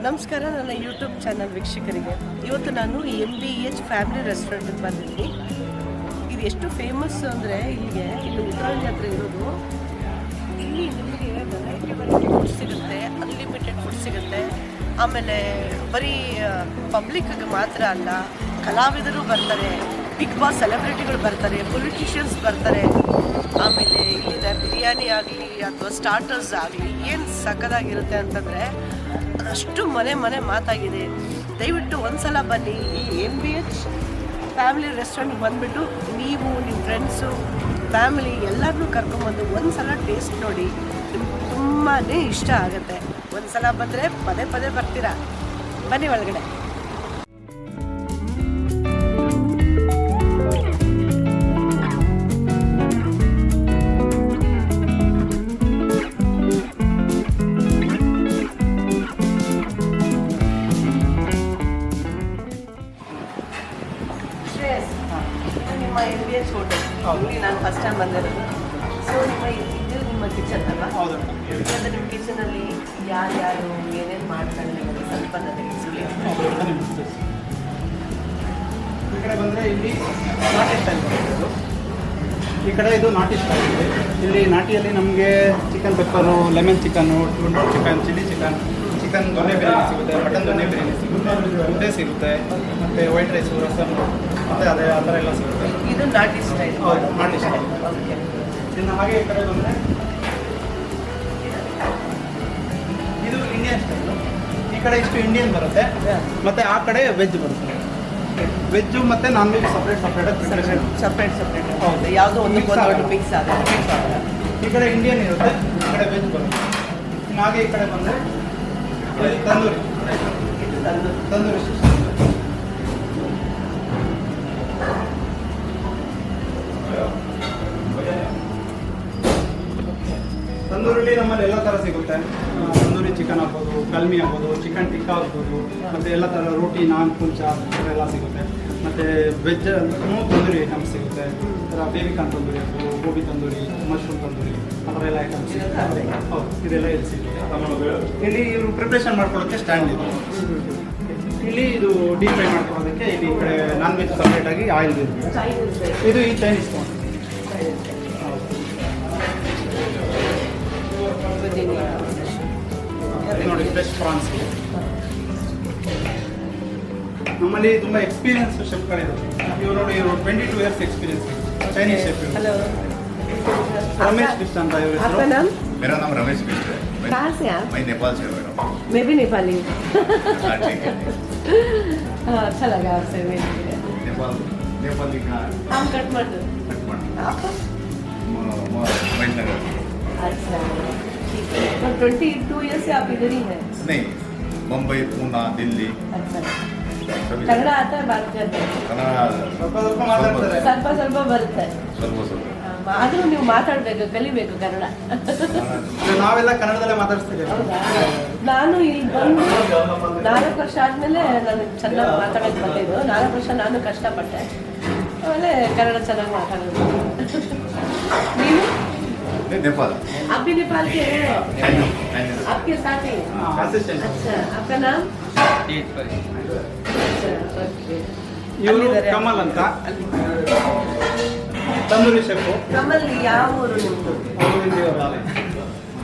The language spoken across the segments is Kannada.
ನಮಸ್ಕಾರ ನನ್ನ ಯೂಟ್ಯೂಬ್ ಚಾನಲ್ ವೀಕ್ಷಕರಿಗೆ. ಇವತ್ತು ನಾನು MBH ಫ್ಯಾಮಿಲಿ ರೆಸ್ಟೋರೆಂಟಿಗೆ ಬಂದಿದ್ದೀನಿ. ಇದು ಎಷ್ಟು ಫೇಮಸ್ ಅಂದರೆ ಇಲ್ಲಿ ಉತ್ತರಾಳಿ ಹತ್ರ ಇರೋದು. ಇಲ್ಲಿ ನಿಮಗೆ ವೆರೈಟಿ ಫುಡ್ ಸಿಗುತ್ತೆ, ಅನ್ಲಿಮಿಟೆಡ್ ಫುಡ್ ಸಿಗುತ್ತೆ. ಆಮೇಲೆ ಬರೀ ಪಬ್ಲಿಕ್ಗೆ ಮಾತ್ರ ಅಲ್ಲ, ಕಲಾವಿದರು ಬರ್ತಾರೆ, ಬಿಗ್ ಬಾಸ್ ಸೆಲೆಬ್ರಿಟಿಗಳು ಬರ್ತಾರೆ, ಪೊಲಿಟಿಷಿಯನ್ಸ್ ಬರ್ತಾರೆ. ಆಮೇಲೆ ಇಲ್ಲಿನ ಬಿರಿಯಾನಿ ಆಗಲಿ ಅಥವಾ ಸ್ಟಾರ್ಟರ್ಸ್ ಆಗಲಿ ಏನು ಸಕ್ಕದಾಗಿರುತ್ತೆ ಅಂತಂದರೆ ಅಷ್ಟು ಮನೆ ಮಾತಾಗಿದೆ. ದಯವಿಟ್ಟು ಒಂದ್ಸಲ ಬನ್ನಿ. ಈ MBH ಫ್ಯಾಮಿಲಿ ರೆಸ್ಟೋರೆಂಟ್ಗೆ ಬಂದುಬಿಟ್ಟು ನೀವು ನಿಮ್ಮ ಫ್ರೆಂಡ್ಸು ಫ್ಯಾಮಿಲಿ ಎಲ್ಲರನ್ನೂ ಕರ್ಕೊಂಬಂದು ಒಂದ್ಸಲ ಟೇಸ್ಟ್ ನೋಡಿ, ನಿಮ್ಗೆ ತುಂಬಾ ಇಷ್ಟ ಆಗುತ್ತೆ. ಒಂದ್ಸಲ ಬಂದರೆ ಪದೇ ಬರ್ತೀರಾ. ಬನ್ನಿ ಒಳಗಡೆ. ನಿಮ್ಮ MBH ಹೋಟೆಲ್ ಇಲ್ಲಿ ನಾನು ಫಸ್ಟ್ ಟೈಮ್ ಬಂದಿರೋದು. ಸೊ ನಿಮ್ಮ ಕಿಚನ್ ಅಲ್ವಾ? ಹೌದು. ನಿಮ್ಮ ಕಿಚನಲ್ಲಿ ಯಾರ್ಯಾರು ಏನೇನು ಮಾಡ್ತಾರೆ ನಿಮಗೆ ಸ್ವಲ್ಪ ನನಗೆ ತಿಳಿಸಿ. ಈ ಕಡೆ ಬಂದರೆ ಇಲ್ಲಿ ನಾಟಿ ಸ್ಟೈಲ್ ಬರುತ್ತೆ. ಈ ಕಡೆ ಇದು ನಾಟಿ ಸ್ಟೈಲ್ ಇದೆ. ಇಲ್ಲಿ ನಾಟಿಯಲ್ಲಿ ನಮಗೆ ಚಿಕನ್ ಪೆಪ್ಪರು, ಲೆಮನ್ ಚಿಕನ್ನು, ಟೊಂಟೊ ಚಿಕನ್, ಚಿಲ್ಲಿ ಚಿಕನ್ ದೊನ್ನೆ ಬಿರಿಯಾನಿ ಸಿಗುತ್ತೆ, ಮಟನ್ ದೊನ್ನೆ ಬಿರಿಯಾನಿ ಸಿಗುತ್ತೆ, ಮುದ್ದೆ ಸಿಗುತ್ತೆ, ಮತ್ತು ವೈಟ್ ರೈಸು, ರಸಮ್, ಮತ್ತು ಅದೇ ಆ ಥರ ಎಲ್ಲ ಸಿಗುತ್ತೆ. ಇದು ನಾಟಿ ಸ್ಟೈಲ್. ಹೌದು, ನಾಟಿ ಸ್ಟೈಲ್. ಓಕೆ. ಇನ್ನು ಹಾಗೆ ಈ ಕಡೆ ಬಂದರೆ ಇದು ಇಂಡಿಯನ್ ಸ್ಟೈಲು. ಈ ಕಡೆ ಇಷ್ಟು ಇಂಡಿಯನ್ ಬರುತ್ತೆ, ಮತ್ತು ಆ ಕಡೆ ವೆಜ್ ಬರುತ್ತೆ. ವೆಜ್ಜು ಮತ್ತು ನಾನ್ ವೆಜ್ ಸಪ್ರೇಟ್ ಹೌದು. ಯಾವುದೋ ಒಂದು ಮಿಕ್ಸ್ ಆಗುತ್ತೆ. ಈ ಕಡೆ ಇಂಡಿಯನ್ ಇರುತ್ತೆ, ಈ ಕಡೆ ವೆಜ್ ಬರುತ್ತೆ. ಇನ್ನು ಹಾಗೆ ಈ ಕಡೆ ಬಂದರೆ ತಂದೂರಿ ತಂದೂರಲ್ಲಿ ನಮ್ಮಲ್ಲಿ ಎಲ್ಲ ಥರ ಸಿಗುತ್ತೆ. ತಂದೂರಿ ಚಿಕನ್ ಆಗ್ಬೋದು, ಕಲ್ಮಿ ಆಗ್ಬೋದು, ಚಿಕನ್ ಟಿಕ್ಕಾ ಆಗ್ಬೋದು, ಮತ್ತು ಎಲ್ಲ ಥರ ರೋಟಿ, ನಾನ್, ಕುಲ್ಚಾ ಎಲ್ಲ ಸಿಗುತ್ತೆ. ಮತ್ತು ವೆಜ್ ತಂದೂರಿ ಐಟಮ್ಸ್ ಸಿಗುತ್ತೆ. ಥರ ಬೇಬಿಕಾನ್ ತಂದೂರಿ ಆಗ್ಬೋದು, ಗೋಬಿ ತಂದೂರಿ, ಮಶ್ರೂಮ್ ತಂದೂರಿ, ಆ ಥರ ಎಲ್ಲ ಐಟಮ್ಸ್ ಸಿಗುತ್ತೆ. ಹೌದು, ಇದೆಲ್ಲ ಇಲ್ಲಿ ಸಿಗುತ್ತೆ. ಇಲ್ಲಿ ಇವರು ಪ್ರಿಪ್ರೇಷನ್ ಮಾಡ್ಕೊಳ್ಳೋಕ್ಕೆ ಸ್ಟ್ಯಾಂಡ್ ಇದೆ. ಇಲ್ಲಿ ಇದು ಡೀಪ್ ಫ್ರೈ ಮಾಡ್ಕೊಳ್ಳೋದಕ್ಕೆ ಇಲ್ಲಿ ಈ ಕಡೆ ನಾನ್ ವೆಜ್ ಸಪ್ರೇಟಾಗಿ ಆಯಿಲ್ ಇರುತ್ತೆ. ಇದು ಈ ಚೈನೀಸ್ ನೋಡಿ, ಫ್ರೆಶ್ ಪ್ರಾನ್ಸ್. ನಮ್ಮಲ್ಲಿ ತುಂಬ ಎಕ್ಸ್ಪೀರಿಯನ್ಸ್ ಶೆಫ್ಗಳಿದ್ದಾರೆ. ಇವರು ನೋಡಿ, ಇವರು 22 years experience Chinese chef. Ramesh Bisht ಅಂತ ಇವರು ಹೆಸರು. आपका नाम? मेरा नाम रमेश बिष्ट है। कहाँ से आप? मैं नेपाल से हूँ। मैं भी नेपाली हूँ. हाँ, ठीक है। अच्छा लगा आपसे मिलकर. नेपाली कहाँ है? हम काठमांडू. आप? महेंद्र नगर। अच्छा, ठीक है. तो 22 years से आप इधर ही हैं? नहीं, मुंबई, पूना, दिल्ली। अच्छा. कन्नड़ आता है बात करते हैं? ಸ್ವಲ್ಪ ಮಾತಾಡ್ತಾರೆ. ಸ್ವಲ್ಪ ಬರುತ್ತೆ. ಸ್ವಲ್ಪ ಆದರೂ ನೀವು ಮಾತಾಡಬೇಕು, ಕಲಿಬೇಕು ಕನ್ನಡ. ನಾವೆಲ್ಲ ಕನ್ನಡದಲ್ಲೇ ಮಾತಾಡ್ತೀವಿ. ಹೌದಾ? ನಾನು ಇಲ್ಲಿ ಬಂದು 4 ವರ್ಷ ಆದಮೇಲೆ ನನಗೆ ಚೆನ್ನಾಗಿ ಮಾತಾಡೋಕ್ಕೆ ಬಂದಿದ್ದು. 4 ವರ್ಷ ನಾನು ಕಷ್ಟಪಟ್ಟೆ, ಆಮೇಲೆ ಕನ್ನಡ ಚೆನ್ನಾಗಿ ಮಾತಾಡೋದು. ನೀವು? नेपाल। आप भी नेपाल के हैं? आपके साथ ही? अच्छा, आपका नाम? ಇವರು ಕಮಲ್ ಅಂತ, ತಂದೂರಿ ಶೆಫ್. कमल, ಯಾವ ಊರು ನಿಮ್ಮದು?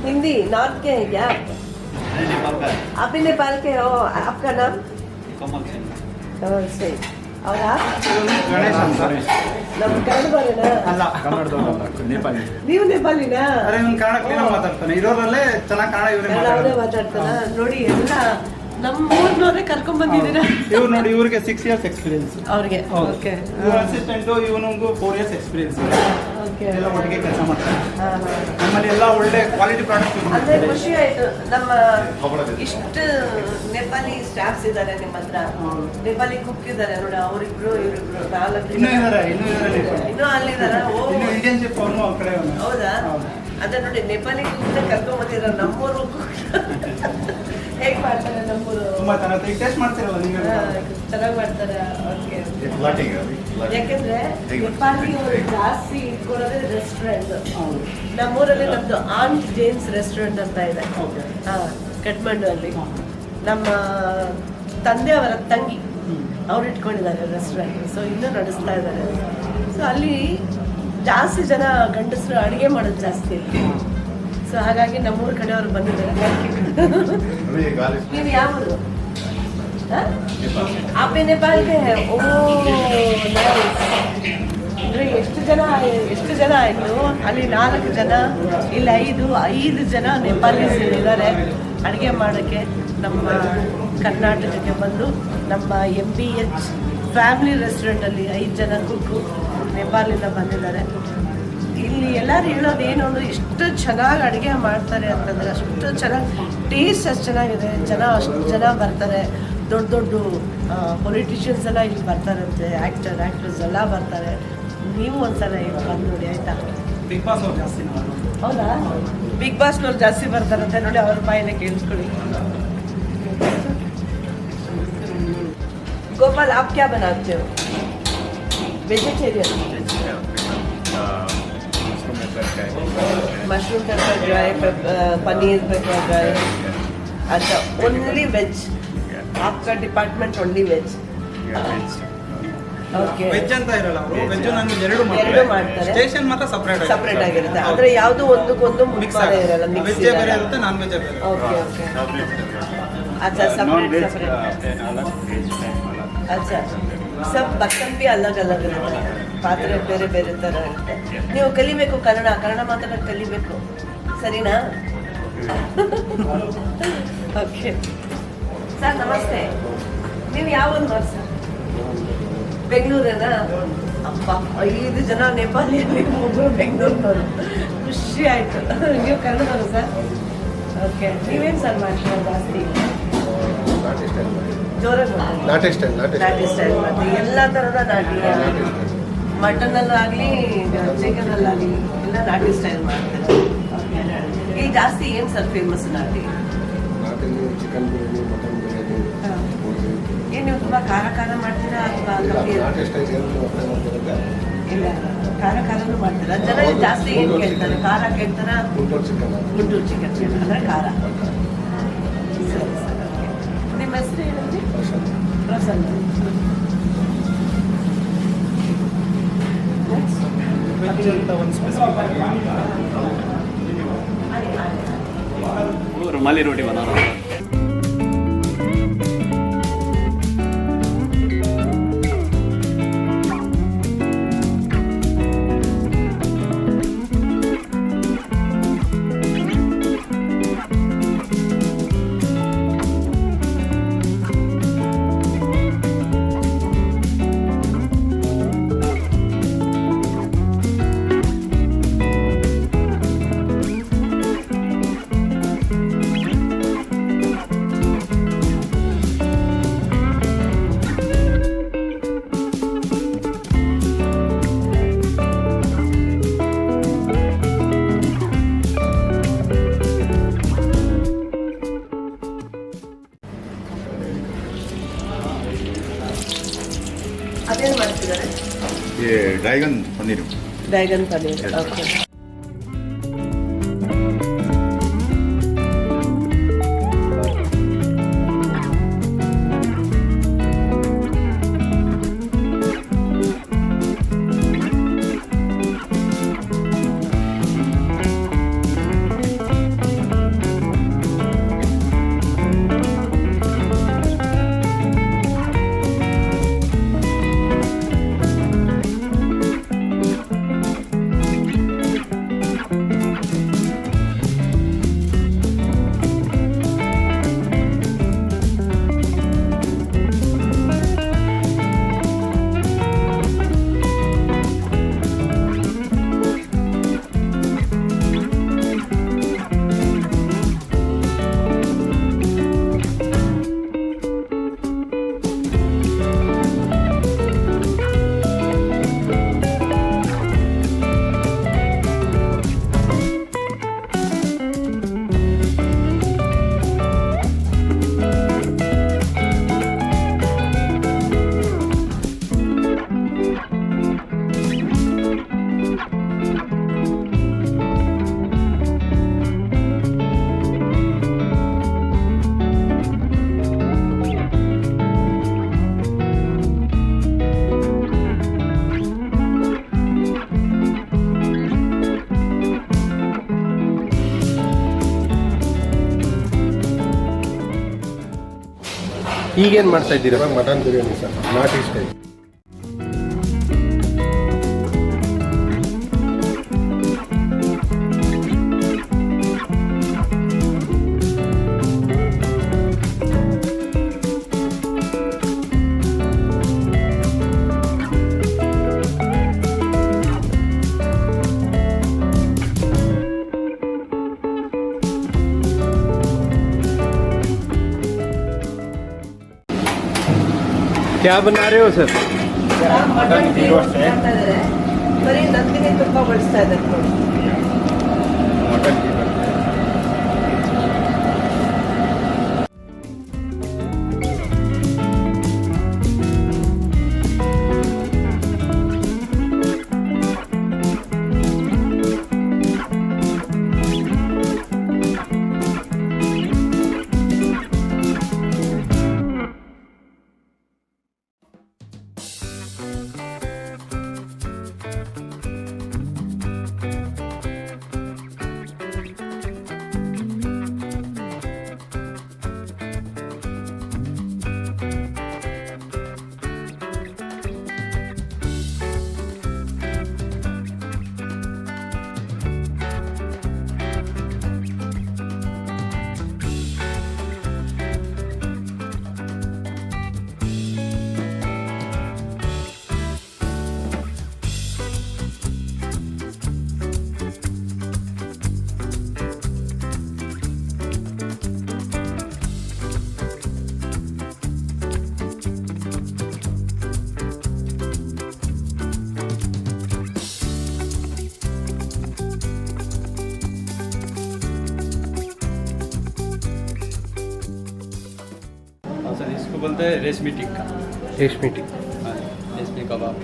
हिंदी नॉर्थ के हैं क्या आप भी नेपाल के हो? आपका नाम? कमल सिंह. और आप? ಗಣೇಶ್ ಅಂತ. ನಮ್ಮ ಕನ್ನಡ ಬರೋಣ? ಅಲ್ಲ, नेपाली। ನೀವು नेपाಲಿನಾ? ಅರೆ ಇವ್ನು ಕನ್ನಡ ಕ್ಲೀನಾಗಿ ಮಾತಾಡ್ತಾನೆ. ಇರೋರಲ್ಲೇ ಚೆನ್ನಾಗಿ ಕನ್ನಡ ಇವರೇ ಕನ್ನಡವೇ ಮಾತಾಡ್ತಾನ. ನೋಡಿ, ಎಲ್ಲ ನಮ್ಮ ಊರ್ನವರೇ ಕರ್ಕೊಂಡ್ ಬಂದಿದ್ದೀರಾ. ಇವ್ರು ನೋಡಿ, ಇವ್ರಿಗೆ 6 years ಎಕ್ಸ್ಪೀರಿಯನ್ಸ್. ಅವ್ರಿಗೆ ಓಕೆ. ಇವ್ರ ಅಸಿಸ್ಟೆಂಟು, ಇವನಿಗೂ 4 years ಎಕ್ಸ್ಪೀರಿಯನ್ಸ್. ಓಕೆ. ಎಲ್ಲ ಒಟ್ಟಿಗೆ ಕೆಲಸ ಮಾಡ್ತಾರೆ. ನಮ್ಮಲ್ಲಿ ಎಲ್ಲ ಒಳ್ಳೆ ಕ್ವಾಲಿಟಿ ಪ್ರಾಡಕ್ಟ್. ಅಂದ್ರೆ ಖುಷಿ ಆಯ್ತು. ನಮ್ಮ ಇಷ್ಟು ನೇಪಾಳಿ ಸ್ಟಾಫ್ಸ್ ಇದ್ದಾರೆ ನಿಮ್ಮ ಹತ್ರ, ನೇಪಾಳಿ ಕುಕ್ ಇದ್ದಾರೆ ನೋಡಿ, ಅವರಿಬ್ರು ಇವರಿಬ್ರು 4 ಇನ್ನೂ ಇದ್ದಾರೆ. ಇನ್ನೂ ಅಲ್ಲಿದಾರ? ಇನ್ನು ಇಂಡಿಯನ್ ಶೆಫ್ ಅವನು ಆ ಕಡೆ ಅವನು. ಹೌದಾ? ಅದೇ ನೋಡಿ, ನೇಪಾಳಿ ಕುಕ್ ಕರ್ಕೊಂಡ್ ಬಂದಿದ್ದಾರೆ. ನಮ್ಮೂರು ಹೇಗೆ ಮಾಡ್ತಾರೆ ನಮ್ಮೂರು? ತುಂಬಾ ಚೆನ್ನಾಗಿ ಟೇಸ್ಟ್ ಮಾಡ್ತಿರಲ್ಲ ನೀವು? ಚೆನ್ನಾಗಿ ಮಾಡ್ತಾರೆ. ಓಕೆ. ಯಾಕೆಂದ್ರೆ ಹೇಗೆ ನೇಪಾಳಿ ಅವರು ಜಾಸ್ತಿ ಇಟ್ಕೊಳ್ಳೋದೇ ರೆಸ್ಟೋರೆಂಟ್. ನಮ್ಮೂರಲ್ಲಿ ನಮ್ದು ಆಂಟ್ ಜೇಮ್ಸ್ ರೆಸ್ಟೋರೆಂಟ್ ಅಂತ ಇದೆ, ಕಾಠ್ಮಂಡು ಅಲ್ಲಿ. ನಮ್ಮ ತಂದೆಯವರ ತಂಗಿ ಅವ್ರು ಇಟ್ಕೊಂಡಿದ್ದಾರೆ ರೆಸ್ಟೋರೆಂಟ್. ಸೊ ಇನ್ನೂ ನಡೆಸ್ತಾ ಇದ್ದಾರೆ. ಸೊ ಅಲ್ಲಿ ಜಾಸ್ತಿ ಜನ ಗಂಡಸರು ಅಡುಗೆ ಮಾಡೋದು ಜಾಸ್ತಿ ಇಲ್ಲಿ. ಸೊ ಹಾಗಾಗಿ ನಮ್ಮೂರ ಕಡೆಯವರು ಬಂದಿದ್ದಾರೆ. ನೀವು ಯಾವುದು आपने नेपाल के हैं? ओ ಅಂದ್ರೆ ಎಷ್ಟು ಜನ ಆಯಿತು ಅಲ್ಲಿ 4 ಜನ, ಇಲ್ಲಿ 5 ಜನ ನೇಪಾಲೀಸ್ ಇದ್ದಾರೆ ಅಡುಗೆ ಮಾಡೋಕ್ಕೆ. ನಮ್ಮ ಕರ್ನಾಟಕಕ್ಕೆ ಬಂದು ನಮ್ಮ MBH ಫ್ಯಾಮಿಲಿ ರೆಸ್ಟೋರೆಂಟಲ್ಲಿ 5 ಜನ ಕುಕ್ಕು ನೇಪಾಳಿಂದ ಬಂದಿದ್ದಾರೆ. ಇಲ್ಲಿ ಎಲ್ಲರೂ ಹೇಳೋದು ಏನು ಅಂದರೆ ಎಷ್ಟು ಚೆನ್ನಾಗಿ ಅಡುಗೆ ಮಾಡ್ತಾರೆ ಅಂತಂದರೆ, ಅಷ್ಟು ಚೆನ್ನಾಗಿ ಟೇಸ್ಟ್ ಅಷ್ಟು ಚೆನ್ನಾಗಿದೆ. ಅಷ್ಟು ಜನ ಬರ್ತಾರೆ. ದೊಡ್ಡ ಪೊಲಿಟಿಷಿಯನ್ಸ್ ಎಲ್ಲ ಇಲ್ಲಿ ಬರ್ತಾರಂತೆ, ಆ್ಯಕ್ಟರ್ಸ್ ಎಲ್ಲ ಬರ್ತಾರೆ. ನೀವು ಒಂದ್ಸಲ ಇಲ್ಲಿ ಬಂದು ನೋಡಿ ಆಯಿತಾ? ಬಿಗ್ ಬಾಸ್ ಅವ್ರು ಜಾಸ್ತಿ ಹೌದಾ? ಬಿಗ್ ಬಾಸ್ನವ್ರು ಜಾಸ್ತಿ ಬರ್ತಾರಂತೆ ನೋಡಿ, ಅವ್ರ ಬಾಯಿನ ಕೇಳಿಸ್ಕೊಳ್ಳಿ. ಗೋಪಾಲ್, आप क्या बनाते हो? Vegetarian? Mushroom pepper dry, paneer pepper dry. अच्छा, ओनली वेज? आपका department only veg? Okay. Veg ಅಂತ ಇರಲ್ಲ, ಅವರು ವೆಜ್ ನಾನ್ ಎರಡು ಮಾಡ್ತಾರೆ. ಸ್ಟೇಷನ್ ಮಾತ್ರ ಸಪರೇಟ್ ಆಗಿರುತ್ತೆ. ಅಂದ್ರೆ ಯಾವುದು ಒಂದಕ್ಕೊಂದು ಮಿಕ್ಸ್ ಮುಖ್ಯ ಇರಲ್ಲ, ವೆಜ್ ಮಿಕ್ಸ್ ಬೇರೆ ಇರುತ್ತೆ, ನಾನ್ ವೆಜ್ ಬೇರೆ. ಓಕೆ. अच्छा, ಸಪರೇಟ್. अच्छा, सब बर्तन भी अलग अलग ಇರುತ್ತೆ, ಪಾತ್ರೆ ಬೇರೆ ಬೇರೆ ಥರ ಇರುತ್ತೆ. ನೀವು ಕಲಿಬೇಕು ಕನ್ನಡ ಮಾತ್ರ ಕಲಿಬೇಕು, ಸರಿನಾ? ಓಕೆ ಸರ್, ನಮಸ್ತೆ. ನೀವು ಯಾವ ಊರು ಸರ್? ಬೆಂಗಳೂರೇನಾ? ಅಪ್ಪ, 5 ಜನ ನೇಪಾಳಿಯಲ್ಲಿ, ಒಬ್ಬರು ಬೆಂಗಳೂರಿನವರು. ಖುಷಿ ಆಯಿತು. ನೀವು ಕನ್ನಡದವರು ಸರ್? ಓಕೆ. ನೀವೇನು ಸರ್ ಮಾಡ್ತೀರಾ ಜಾಸ್ತಿ? ಜೋರಾಗಿ ನಾಟಿ ಸ್ಟೈಲ್ ಮಾಡ್ತೀವಿ. ಎಲ್ಲ ಥರದ ನಾಟಿ, ಮಟನಲ್ಲಾಗಲಿ ಚಿಕನಲ್ಲಾಗಲಿ ಎಲ್ಲ ನಾಟಿ ಸ್ಟೈಲ್ ಮಾಡ್ತಾರೆ. ಈಗ ಜಾಸ್ತಿ ಏನು ಸರ್ ಫೇಮಸ್ ನಾಟಿ? Chicken biryani, mutton biryani. ಏನು ನೀವು ತುಂಬ ಖಾರ ಮಾಡ್ತೀರಾ ಅಥವಾ ಕಮ್ಮಿ? ಇಲ್ಲ, ಖಾರನೂ ಮಾಡ್ತೀರಾ. ಜನ ಜಾಸ್ತಿ ಏನು ಕೇಳ್ತಾರೆ? ಖಾರ ಕೇಳ್ತಾರ? ಗುಂಟೂರು ಚಿಕನ್ ಅಂದರೆ ಖಾರ. ಸರಿ ಸರ್, ಓಕೆ. ನಿಮ್ಮ ಹೆಸರು ಏನಂದ್ರೆ? ಪ್ರಸನ್ನ. ವೆಜ್ ಅಂತ ಒಂದು ಸ್ಪೆಸಿಫಿಕ್ रुमाली रोटी बना रहा हूँ. ಅದೇನು ಮಾಡ್ತಿದ್ದಾರೆ? ये dragon paneer. Dragon paneer. Yes. Okay. ಈಗೇನು ಮಾಡ್ತಾ ಇದ್ದೀರಾ? ಇವಾಗ ಮಟನ್ ಬಿರಿಯಾನಿ ಸರ್, ನಾಟಿ ಸ್ಟೈಲ್. क्या बना रहे हो सर? ಮಟನ್ ಗೀ ರೋಸ್ಟ್ ಮಾಡ್ತಾ ಇದ್ದಾರೆ. ಬರೀ ನಂದಿನಿ ತುಪ್ಪ ಬಳಸ್ತಾ ಇದ್ದಾರೆ ನೋಡಿ. मटन की सर इसको बोलते हैं रेशमी टिक्का, रेशमी टिक्का. रेशमी कबाब.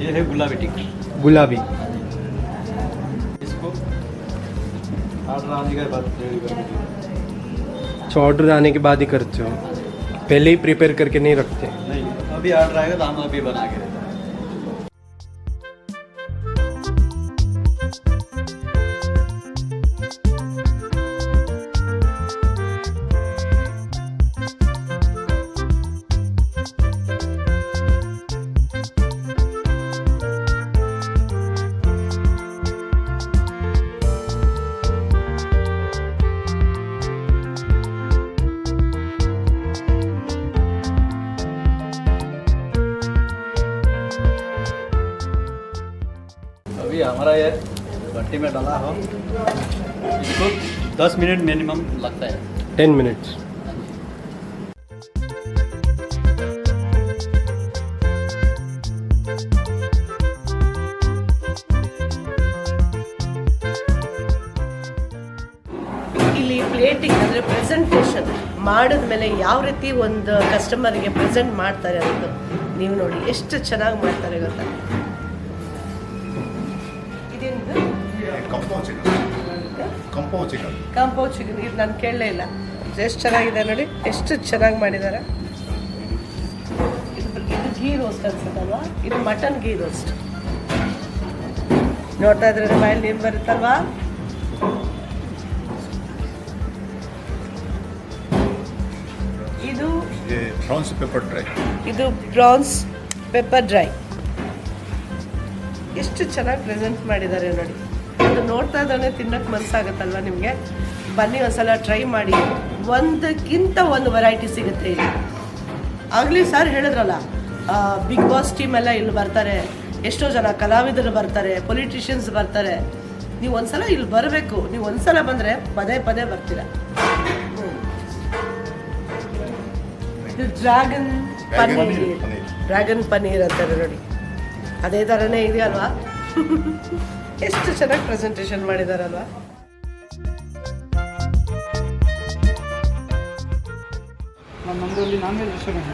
ये है गुलाबी टिक्का. गुलाबी. इसको ऑर्डर आने के बाद रेडी कर दीजिए. अच्छा, ऑर्डर आने के बाद ही करते हो, पहले ही प्रिपेयर करके नहीं रखते? नहीं, अभी ऑर्डर आएगा तो हम अभी बना के. अभी हमारा ये भट्टी में डाला हो, इसको 10 मिनट मिनिमम लगता है. 10 minutes. ಇಲ್ಲಿ ಪ್ಲೇಟಿಂಗ್ ಅಂದರೆ ಪ್ರೆಸೆಂಟೇಷನ್ ಮಾಡಿದ್ಮೇಲೆ ಯಾವ ರೀತಿ ಒಂದು ಕಸ್ಟಮರ್ಗೆ ಪ್ರೆಸೆಂಟ್ ಮಾಡ್ತಾರೆ ಅಂತ ನೀವು ನೋಡಿ ಎಷ್ಟು ಚೆನ್ನಾಗಿ ಮಾಡ್ತಾರೆ ಗೊತ್ತಾ. ಇದೇನಿದು कंपो चिकन. ಕಾಂಪೌ ಚಿಕನ್. ಇದು ನಾನು ಕೇಳಲೇ ಇಲ್ಲ. ಎಷ್ಟು ಚೆನ್ನಾಗಿದೆ ನೋಡಿ, ಎಷ್ಟು ಚೆನ್ನಾಗಿ ಮಾಡಿದ್ದಾರೆ. ಇದು ಗೀ ರೋಸ್ಟ್ ಅನ್ಸುತ್ತಲ್ವಾ, ಇದು ಮಟನ್ ಗೀ ರೋಸ್ಟ್. ನೋಡ್ತಾ ಇದ್ರೆ ಬಾಯಲ್ಲಿ ನೀರು ಬರುತ್ತಲ್ವಾ. ಇದು ये प्रॉन्स पेपर ड्राई. ಇದು ಪ್ರಾನ್ಸ್ ಪೆಪ್ಪರ್ ಡ್ರೈ. ಎಷ್ಟು ಚೆನ್ನಾಗಿ ಪ್ರೆಸೆಂಟ್ ಮಾಡಿದ್ದಾರೆ ನೋಡಿ. ಅದು ನೋಡ್ತಾ ಇದ್ದಾನೆ ತಿನ್ನಕ್ಕೆ ಮನಸ್ಸಾಗುತ್ತಲ್ವ ನಿಮಗೆ. ಬನ್ನಿ ಒಂದ್ಸಲ ಟ್ರೈ ಮಾಡಿ. ಒಂದಕ್ಕಿಂತ ಒಂದು ವೆರೈಟಿ ಸಿಗುತ್ತೆ ಇಲ್ಲಿ. ಆಗಲಿ ಸರ್ ಹೇಳಿದ್ರಲ್ಲ, ಬಿಗ್ ಬಾಸ್ ಟೀಮ್ ಎಲ್ಲ ಇಲ್ಲಿ ಬರ್ತಾರೆ, ಎಷ್ಟೋ ಜನ ಕಲಾವಿದರು ಬರ್ತಾರೆ, ಪೊಲಿಟಿಷಿಯನ್ಸ್ ಬರ್ತಾರೆ. ನೀವು ಒಂದ್ಸಲ ಇಲ್ಲಿ ಬರಬೇಕು. ನೀವು ಒಂದ್ಸಲ ಬಂದರೆ ಪದೇ ಪದೇ ಬರ್ತೀರಾ. ಇದು ಡ್ರ್ಯಾಗನ್ ಪನ್ನೀರ್ ಅಂತಾರೆ ನೋಡಿ. ಅದೇ ಥರನೇ ಇದೆಯಲ್ವಾ. ಎಷ್ಟು ಚೆನ್ನಾಗಿ ಪ್ರೆಸೆಂಟೇಷನ್ ಮಾಡಿದಾರಲ್ವಾ. ನಮ್ಮದು ಇಲ್ಲಿ ನಾನ್ ವೆಜ್ ರೆಸ್ಟೋರೆಂಟ್,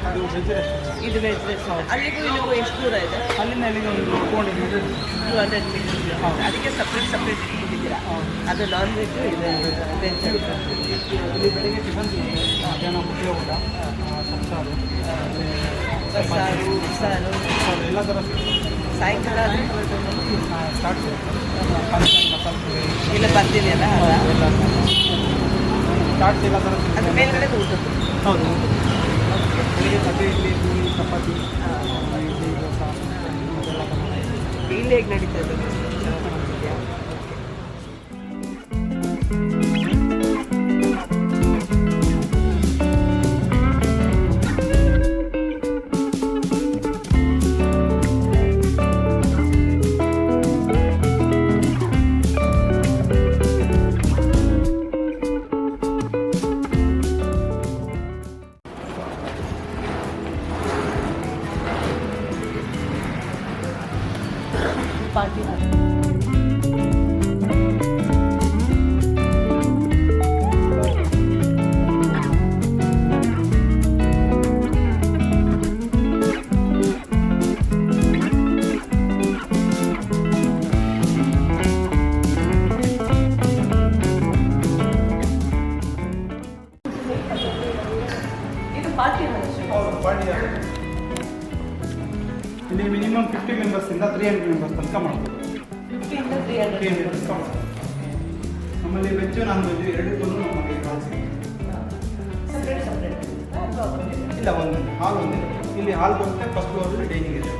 ಅದು ವೆಜ್ ರೆಸ್ಟೋರೆಂಟ್. ಇದು ವೆಜ್ ರೆಸ್ಟೋರೆಂಟ್. ಅಲ್ಲಿಗೂ ಇಲ್ಲಿಗೂ ಎಷ್ಟು ದೂರ ಇದೆ? ಅಲ್ಲಿಂದ ಇಲ್ಲಿಗೆ ಒಂದು 200 ಮೀಟರ್. 200 ಮೀಟರ್. ಅದಕ್ಕೆ ಸಪ್ರೇಟ್ ಇಟ್ಕೊಂಡಿದ್ದೀರಾ? ಅದು ನಾನ್ ವೆಜ್, ಇದು ವೆಜ್. ಇಲ್ಲಿ ಬೆಳಿಗ್ಗೆ ಟಿಫನ್ ಸಿಗುತ್ತೆ, ಮಧ್ಯಾಹ್ನ ಮುದ್ದೆ ಊಟ, ಸೊಪ್ಸಾರು, ಸಾರು ಎಲ್ಲ ಥರ ಸಿಗುತ್ತೆ. ಸಾಯಂಕಾಲ ಸ್ಟಾರ್ಟ್ ಮಸಾಲೆ ಪುರಿ ಇಲ್ಲ ಬರ್ತಿದೆಯಲ್ಲ ಎಲ್ಲ ಚಾಟ್ಸ್ ಎಲ್ಲ ಥರ ಸಿಗುತ್ತೆ. ಅದು ಮೇಲ್ಗಡೆ ಊಟದ್ದು. ಹೌದು, ಬೆಳಿಗ್ಗೆ ಕಥೆ ಇಡ್ಲಿ, ಪೂರಿ, ಚಪಾತಿ, ಇಡ್ಲಿ, ದೋಸೆ ಎಲ್ಲ ಥರ. ಇಲ್ಲಿ ಹೇಗೆ ನಡೀತದೆ? ಪಾರ್ಟಿ ಇದು ಪಾರ್ಟಿ ಹೌದು, ಪಾರ್ಟಿ ಇಲ್ಲಿ ಮಿನಿಮಮ್ 50 ಮೆಂಬರ್ಸಿಂದ 300 ಮೆಂಬರ್ಸ್ ತನಕ ಮಾಡ್ಬೋದು. 50 ಇಂದ 300 300 ತನಕ ಮಾಡ್ಬೋದು. ನಮ್ಮಲ್ಲಿ ವೆಜ್ ನಾನ್ ವೆಜ್ ಎರಡಕ್ಕೂ ನಮಗೆ ಕಾಲ್ಸಿ ಸಪ್ರೇಟ್ ಇಲ್ಲ, ಒಂದು ಹಾಲ್ ಒಂದಿದೆ. ಇಲ್ಲಿ ಹಾಲ್ ಬರುತ್ತೆ, ಫಸ್ಟ್ ಫ್ಲೋರಲ್ಲಿ ಡೈನಿಂಗ್ ಇದೆ.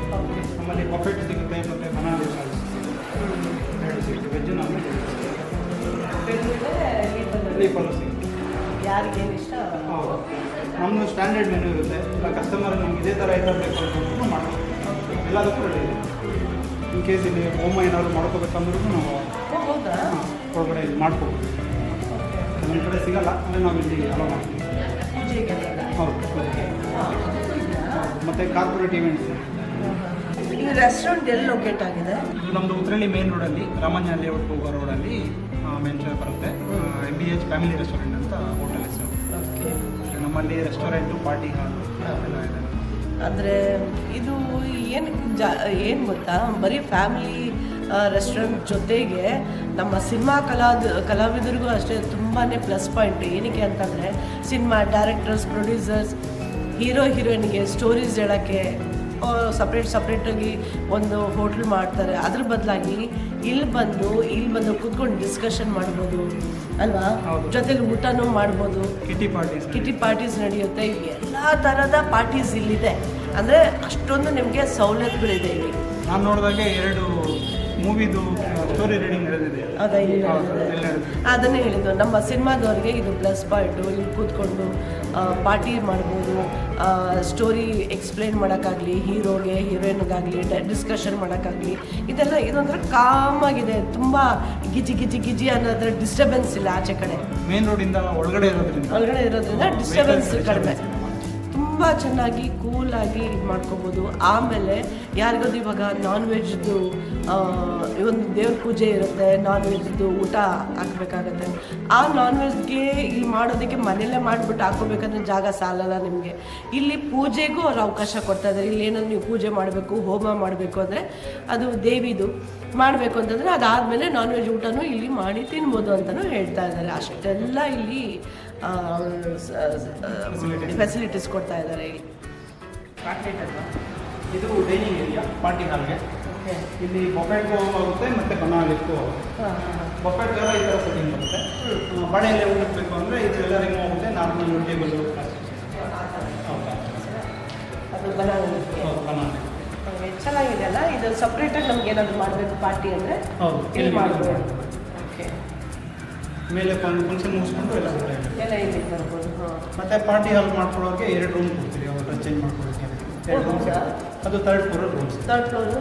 ನಮ್ಮಲ್ಲಿ ಬಫೆಟ್ ಸಿಗುತ್ತೆ ಮತ್ತು ಬನಾನಾ ಸಾಲ್ಸ್ ಎರಡು ಸಿಗುತ್ತೆ. ವೆಜ್ ನಾನ್ ವೆಜ್ ಲೀಫಲ್ಲೂ ಸಿಗುತ್ತೆ. ಯಾರಿಗೇನು ಇಷ್ಟ ಹೌದು, ನಮ್ಮದು ಸ್ಟ್ಯಾಂಡರ್ಡ್ ಮೆನು ಇರುತ್ತೆ. ಇಲ್ಲ ಕಸ್ಟಮರ್ ನಮ್ಗೆ ಇದೇ ಥರ ಐಟಮ್ ಬೇಕು ಅಂತ ಮಾಡ್ಬೋದು. ಎಲ್ಲದಕ್ಕೂ ರೆಡಿ ಇದೆ. ಇನ್ ಕೇಸ್ ಇಲ್ಲಿ ಹೋಮ ಏನಾದ್ರು ಮಾಡ್ಕೋಬೇಕಂದ್ರೂ ನಾವು ಹೌದಾ? ಒಳಗಡೆ ಇಲ್ಲಿ ಮಾಡ್ಕೋಬೋದು. ನಮ್ಮ ಕಡೆ ಸಿಗಲ್ಲ, ಅಂದರೆ ನಾವು ಇಲ್ಲಿ ಅಲೋ ಮಾಡ್ತೀವಿ. ಪೂಜೆಗೆಲ್ಲ ಹೌದು, ಮತ್ತು ಕಾರ್ಪೊರೇಟ್ ಈವೆಂಟ್ಸ್. ಈ ರೆಸ್ಟೋರೆಂಟ್ ಎಲ್ಲಿ ಲೊಕೇಟ್ ಆಗಿದೆ? ಇದು ನಮ್ಮದು ಉತ್ರಳ್ಳಿ ಮೇನ್ ರೋಡಲ್ಲಿ, ರಾಮಣ್ಯ ಲೇಔಟ್ ಹೋಗೋ ರೋಡಲ್ಲಿ ಮೇನ್ ಬರುತ್ತೆ. MBH ಫ್ಯಾಮಿಲಿ ರೆಸ್ಟೋರೆಂಟ್ ಅಂತ ಹೋಟೆಲ್ ಹೆಸರು. ಓಕೆ. ನಮ್ಮಲ್ಲಿ ರೆಸ್ಟೋರೆಂಟು, ಪಾರ್ಟಿ ಹಾಲ್ ಎಲ್ಲ ಇದೆ. ಅಂದರೆ ಇದು ಏನು ಗೊತ್ತಾ, ಬರೀ ಫ್ಯಾಮಿಲಿ ರೆಸ್ಟೋರೆಂಟ್ ಜೊತೆಗೆ ನಮ್ಮ ಸಿನಿಮಾ ಕಲಾವಿದರಿಗೂ ಅಷ್ಟೇ ತುಂಬಾ ಪ್ಲಸ್ ಪಾಯಿಂಟ್. ಏನಕ್ಕೆ ಅಂತಂದರೆ ಸಿನಿಮಾ ಡೈರೆಕ್ಟರ್ಸ್, ಪ್ರೊಡ್ಯೂಸರ್ಸ್, ಹೀರೋಯಿನ್ಗೆ ಸ್ಟೋರೀಸ್ ಹೇಳೋಕ್ಕೆ ಸಪ್ರೇಟಾಗಿ ಒಂದು ಹೋಟ್ಲ್ ಮಾಡ್ತಾರೆ. ಅದ್ರ ಬದಲಾಗಿ ಇಲ್ಲಿ ಬಂದು ಕೂತ್ಕೊಂಡು ಡಿಸ್ಕಷನ್ ಮಾಡ್ಬೋದು ಅಲ್ವಾ? ಜೊತೆಲಿ ಊಟನೂ ಮಾಡ್ಬೋದು. ಕಿಟಿ ಪಾರ್ಟೀಸ್ ನಡೆಯುತ್ತೆ. ಎಲ್ಲ ಥರದ ಪಾರ್ಟೀಸ್ ಇಲ್ಲಿದೆ. ಅಂದರೆ ಅಷ್ಟೊಂದು ನಿಮಗೆ ಸವಲತ್ತುಗಳಿದೆ ಇಲ್ಲಿ. ನಾನು ನೋಡಿದಾಗೆ 2 ಮೂವಿದು ಸ್ಟೋರಿ ರೀಡಿಂಗ್ ನಡೆದಿದೆ. ಹೌದಾ? ಅದನ್ನೇ ಹೇಳಿದ್ದು, ನಮ್ಮ ಸಿನಿಮಾದವ್ರಿಗೆ ಇದು ಪ್ಲಸ್ ಪಾಯಿಂಟು. ಇಲ್ಲಿ ಕೂತ್ಕೊಂಡು ಪಾರ್ಟಿ ಮಾಡ್ಬೋದು, ಸ್ಟೋರಿ ಎಕ್ಸ್ಪ್ಲೇನ್ ಮಾಡೋಕ್ಕಾಗಲಿ, ಹೀರೋಗೆ ಹೀರೋಯಿನ್ಗಾಗಲಿ ಡಿಸ್ಕಷನ್ ಮಾಡೋಕ್ಕಾಗಲಿ, ಇದೊಂಥರ ಕಾಮಾಗಿದೆ. ತುಂಬ ಗಿಜಿ ಅನ್ನೋದ್ರ ಡಿಸ್ಟರ್ಬೆನ್ಸ್ ಇಲ್ಲ. ಆಚೆ ಕಡೆ ಮೇನ್ ರೋಡಿಂದ ಒಳಗಡೆ ಇರೋದ್ರಿಂದ ಡಿಸ್ಟರ್ಬೆನ್ಸ್ ಕಡಿಮೆ. ತುಂಬ ಚೆನ್ನಾಗಿ ಕೂಲಾಗಿ ಇದು ಮಾಡ್ಕೋಬೋದು. ಆಮೇಲೆ ಯಾರಿಗೋದು ಇವಾಗ ನಾನ್ ವೆಜ್ದು ಒಂದು ದೇವ್ರ ಪೂಜೆ ಇರುತ್ತೆ, ನಾನ್ ವೆಜ್ದು ಊಟ ಹಾಕಬೇಕಾಗತ್ತೆ. ಆ ನಾನ್ ವೆಜ್ಗೆ ಇಲ್ಲಿ ಮಾಡೋದಕ್ಕೆ ಮನೆಯಲ್ಲೇ ಮಾಡಿಬಿಟ್ಟು ಹಾಕೋಬೇಕಂದ್ರೆ ಜಾಗ ಸಾಲಲ್ಲ ನಿಮಗೆ. ಇಲ್ಲಿ ಪೂಜೆಗೂ ಅವ್ರು ಅವಕಾಶ ಕೊಡ್ತಾ ಇದ್ದಾರೆ. ಇಲ್ಲಿ ಏನಾದ್ರು ನೀವು ಪೂಜೆ ಮಾಡಬೇಕು, ಹೋಮ ಮಾಡಬೇಕು ಅಂದರೆ ಅದು ದೇವಿದು ಮಾಡಬೇಕು ಅಂತಂದರೆ ಅದಾದಮೇಲೆ ನಾನ್ ವೆಜ್ ಊಟನೂ ಇಲ್ಲಿ ಮಾಡಿ ತಿನ್ಬೋದು ಅಂತಲೂ ಹೇಳ್ತಾ ಇದ್ದಾರೆ. ಅಷ್ಟೆಲ್ಲ ಇಲ್ಲಿ ಫೆಸಿಲಿಟೀಸ್ ಕೊಡ್ತಾ ಇದ್ದಾರೆ. ಇಲ್ಲಿ ಇದು ಡೈನಿಂಗ್ ಏರಿಯಾ, ಪಾರ್ಟಿ ಹಾಲ್ಗೆ. ಇಲ್ಲಿ ಬೊಫೆಟ್ಗೂ ಹೋಗುತ್ತೆ ಮತ್ತು ಬನಾಲಿಗೂ ಹೋಗುತ್ತೆ. ಬೊಫೆಟ್ಗೆಲ್ಲ ಈ ಥರ ಸೆಟ್ಟಿಂಗ್ ಬರುತ್ತೆ. ಬಾಳೆಯಲ್ಲಿ ಊಟಕ್ಕೆ ಬೇಕು ಅಂದರೆ ಇದು ಎಲ್ಲರಿಗೂ ಹೋಗುತ್ತೆ. ನಾರ್ಮಲ್ ಟೇಬಲ್ ಅದು ಬನಾನ ಚೆನ್ನಾಗಿದೆ ಅಲ್ಲ? ಇದು ಸಪ್ರೇಟಾಗಿ ನಮ್ಗೆ ಏನಾದರೂ ಮಾಡಬೇಕು ಪಾರ್ಟಿ ಅಂದರೆ ಹೌದು, ಇಲ್ಲಿ ಮಾಡ್ಬೋದು. ಓಕೆ. ಮೇಲೆ ಫಂಕ್ಷನ್ ಮುಗಿಸ್ಕೊಂಡು ಎಲ್ಲ ಇಲ್ಲಿ ಬರ್ಬೋದು. ಮತ್ತು ಪಾರ್ಟಿ ಹಾಲ್ ಮಾಡ್ಕೊಳ್ಳೋಕೆ 2 ರೂಮ್ ಕೊಡ್ತೀವಿ. ಅವ್ರ ಚೇಂಜ್ ಮಾಡ್ಕೊಳ್ಳೋಕೆ 2 ರೂಮ್ಸ್. ಅದು 3rd ಫ್ಲೋರ್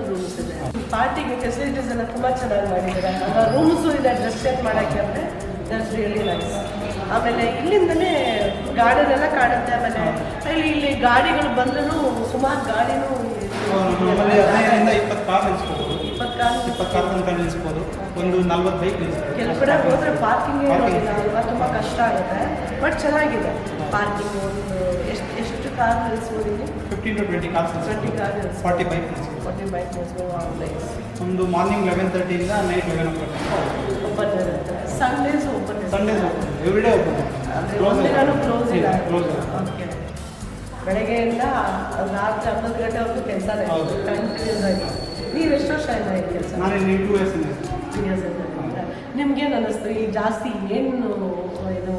ರೂಮ್ಸ್ ಇದೆ. ಪಾರ್ಟಿಗೆ ಫೆಸಿಲಿಟೀಸ್ ಎಲ್ಲ ತುಂಬ ಚೆನ್ನಾಗಿ ಮಾಡಿದ್ದಾರೆ. ರೂಮ್ಸು ಇದೆ ಡ್ರೆಸ್ ಚೇಂಜ್ ಮಾಡೋಕ್ಕೆ. ಅಂದರೆ ದಟ್ಸ್ ರಿಯಲಿ ನೈಸ್. ಆಮೇಲೆ ಇಲ್ಲಿಂದಲೇ ಗಾರ್ಡನ್ ಎಲ್ಲ ಕಾಣುತ್ತೆ. ಆಮೇಲೆ ಇಲ್ಲಿ ಗಾಡಿಗಳು ಬಂದ್ರೂ ಸುಮಾರು ಗಾಡಿನೂ ನಮ್ಮಲ್ಲಿ 15 ರಿಂದ 20 ಕಾರ್ ನಿಲ್ಸ್ಕೋಬೋದು. 20 ಕಾರ್ ಕಾರ್ ತಂದು ನಿಲ್ಲಿಸ್ಬೋದು, ಒಂದು 40 ಬೈಕ್ ನಿಲ್ಲಿಸ್ಬೋದು. ಕೆಲವು ಕಡೆ ಹೋದರೆ ಪಾರ್ಕಿಂಗ್ ಇರೋದಿಲ್ಲ ಅಲ್ವಾ, ತುಂಬ ಕಷ್ಟ ಆಗುತ್ತೆ. ಬಟ್ ಚೆನ್ನಾಗಿದೆ ಪಾರ್ಕಿಂಗ್. ಒಂದು ಎಷ್ಟು ಕಾರ್ ನಿಲ್ಲಿಸ್ಬೋದು ಇಲ್ಲಿ? 15 to 20 ಕಾರ್ಸ್ 20 ಕಾರ್ 40 ಬೈಕ್ ನಿಲ್ಲಿಸ್ಬೋದು. 40 ಬೈಕ್ ನಿಲ್ಲಿಸ್ಬೋದು. ಒಂದು ಮಾರ್ನಿಂಗ್ 11:30 ಇಂದ ನೈಟ್ 11 o'clock ಓಪನ್ ಇರುತ್ತೆ. ಸಂಡೇಸ್ ಓಪನ್ ಇರುತ್ತೆ. Sundays open, everyday open. ಒಂದಿನಾನು ಕ್ಲೋಸ್ ಇಲ್ಲ. ಕ್ಲೋಸ್. ಓಕೆ. ಬೆಳಗ್ಗೆಯಿಂದ ರಾತ್ರಿ 11 ಗಂಟೆವರೆಗೂ ಕೆಲಸನೇ ಹೌದು. ಕಂಟಿನ್ಯೂಸ್ ಆಗಿ. ನೀವು ಎಷ್ಟು ವರ್ಷ ಇಲ್ಲ ಈ ಕೆಲಸ? ನಾನು ಇಲ್ಲಿ 2 years ನಿಮ್ಗೇನು ಅನ್ನಿಸ್ತು ಈ ಜಾಸ್ತಿ ಏನು ಇದು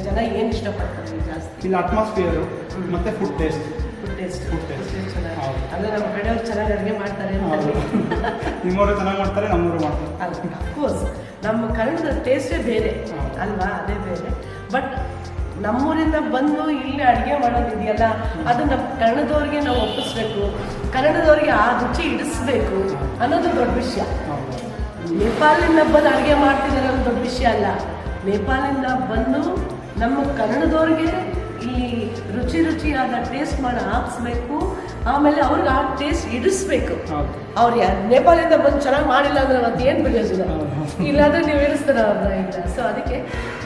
ಜನ ಏನು ಇಷ್ಟಪಡ್ತಾರೆ ಜಾಸ್ತಿ? ಇಲ್ಲಿ ಅಟ್ಮಾಸ್ಫಿಯರು ಮತ್ತು ಫುಡ್ ಟೇಸ್ಟ್. ಫುಡ್ ಟೇಸ್ಟ್ ಚೆನ್ನಾಗಿ. ಹೌದು. ಅಂದರೆ ನಮ್ಮ ಕಡೆಯವ್ರು ಚೆನ್ನಾಗಿ ಅಡುಗೆ ಮಾಡ್ತಾರೆ ಅಂತ. ನಿಮ್ಮವರು ಚೆನ್ನಾಗಿ ಮಾಡ್ತಾರೆ, ನಮ್ಮವರು ಮಾಡ್ತಾರೆ. ಅಲ್ಲ, ಅಫ್ಕೋರ್ಸ್ ನಮ್ಮ ಕನ್ನಡದ ಟೇಸ್ಟೇ ಬೇರೆ ಅಲ್ವಾ, ಅದೇ ಬೇರೆ. ಬಟ್ ನಮ್ಮೂರಿಂದ ಬಂದು ಇಲ್ಲಿ ಅಡುಗೆ ಮಾಡೋದಿದೆಯಲ್ಲ, ಅದು ನಮ್ಮ ಕನ್ನಡದವ್ರಿಗೆ ನಾವು ಒಪ್ಪಿಸ್ಬೇಕು, ಕನ್ನಡದವ್ರಿಗೆ ಆ ರುಚಿ ಇಡಿಸ್ಬೇಕು ಅನ್ನೋದು ದೊಡ್ಡ ವಿಷಯ. ನೇಪಾಳಿಂದ ಬಂದು ಅಡುಗೆ ಮಾಡ್ತಿದ್ದಾರೆ ಅನ್ನೋದು ದೊಡ್ಡ ವಿಷಯ ಅಲ್ಲ. ನೇಪಾಳಿಂದ ಬಂದು ನಮ್ಮ ಕನ್ನಡದವ್ರಿಗೆ ಇಲ್ಲಿ ರುಚಿಯಾದ ಟೇಸ್ಟ್ ಮಾಡಿ ಹಾಕ್ಸ್ಬೇಕು, ಆಮೇಲೆ ಅವ್ರಿಗೆ ಆ ಟೇಸ್ಟ್ ಇಡಿಸ್ಬೇಕು. ಅವ್ರು ನೇಪಾಳಿಂದ ಬಂದು ಚೆನ್ನಾಗಿ ಮಾಡಿಲ್ಲ ಅಂದ್ರೆ ಮತ್ತೆ ಏನು ಪ್ರಯೋಜನ? ಇಲ್ಲಾಂದ್ರೆ ನೀವು ಇಡಿಸ್ತಾರೆ ಅವ್ರನ್ನ ಇಲ್ಲ. ಸೊ ಅದಕ್ಕೆ